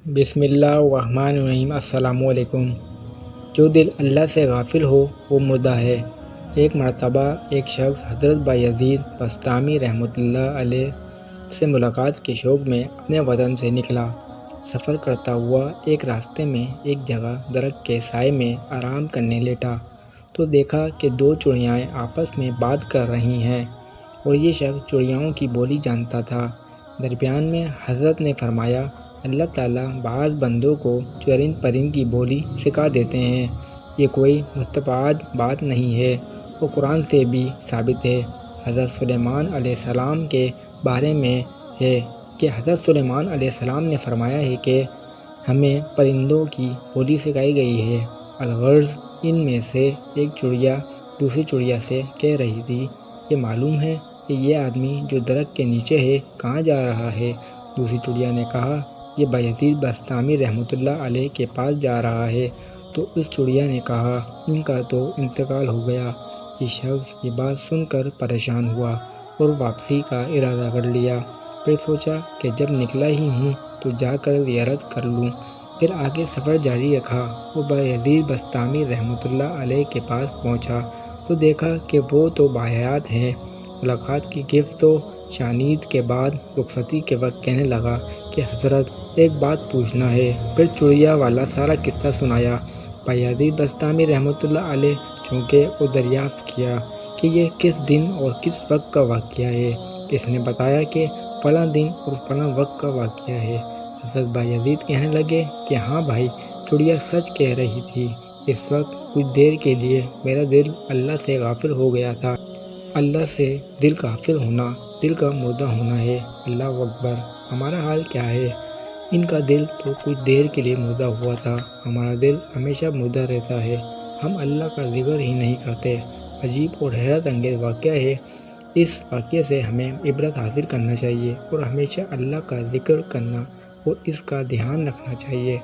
بسم اللہ الرحمن الرحیم۔ السلام علیکم۔ جو دل اللہ سے غافل ہو وہ مردہ ہے۔ ایک مرتبہ ایک شخص حضرت بایزید بسطامی رحمۃ اللہ علیہ سے ملاقات کے شوق میں اپنے وطن سے نکلا۔ سفر کرتا ہوا ایک راستے میں ایک جگہ درخت کے سائے میں آرام کرنے لیٹا تو دیکھا کہ دو چڑیاں آپس میں بات کر رہی ہیں اور یہ شخص چڑیاؤں کی بولی جانتا تھا۔ درمیان میں حضرت نے فرمایا، اللہ تعالیٰ بعض بندوں کو چرند پرند کی بولی سکھا دیتے ہیں۔ یہ کوئی مستبعد بات نہیں ہے اور قرآن سے بھی ثابت ہے۔ حضرت سلیمان علیہ السلام کے بارے میں ہے کہ حضرت سلیمان علیہ السلام نے فرمایا ہے کہ ہمیں پرندوں کی بولی سکھائی گئی ہے۔ الغرض ان میں سے ایک چڑیا دوسری چڑیا سے کہہ رہی تھی، یہ معلوم ہے کہ یہ آدمی جو درخت کے نیچے ہے کہاں جا رہا ہے؟ دوسری چڑیا نے کہا، یہ بایزید بسطامی رحمۃ اللہ علیہ کے پاس جا رہا ہے۔ تو اس چڑیا نے کہا، ان کا تو انتقال ہو گیا۔ یہ شخص یہ بات سن کر پریشان ہوا اور واپسی کا ارادہ کر لیا۔ پھر سوچا کہ جب نکلا ہی ہوں تو جا کر زیارت کر لوں۔ پھر آگے سفر جاری رکھا۔ وہ بایزید بسطامی رحمۃ اللہ علیہ کے پاس پہنچا تو دیکھا کہ وہ تو باحیات ہیں۔ ملاقات کی گفت و شنید کے بعد رخصتی کے وقت کہنے لگا کہ حضرت ایک بات پوچھنا ہے۔ پھر چڑیا والا سارا قصہ سنایا۔ بایزید بسطامی رحمۃ اللہ علیہ چونکے اور دریافت کیا کہ یہ کس دن اور کس وقت کا واقعہ ہے۔ اس نے بتایا کہ فلاں دن اور فلاں وقت کا واقعہ ہے۔ حضرت بایزید کہنے لگے کہ ہاں بھائی، چڑیا سچ کہہ رہی تھی۔ اس وقت کچھ دیر کے لیے میرا دل اللہ سے غافل ہو گیا تھا۔ اللہ سے دل غافل ہونا دل کا مردہ ہونا ہے۔ اللہ اکبر۔ ہمارا حال کیا ہے؟ ان کا دل تو کچھ دیر کے لیے مردہ ہوا تھا، ہمارا دل ہمیشہ مردہ رہتا ہے۔ ہم اللہ کا ذکر ہی نہیں کرتے۔ عجیب اور حیرت انگیز واقعہ ہے۔ اس واقعے سے ہمیں عبرت حاصل کرنا چاہیے اور ہمیشہ اللہ کا ذکر کرنا اور اس کا دھیان رکھنا چاہیے۔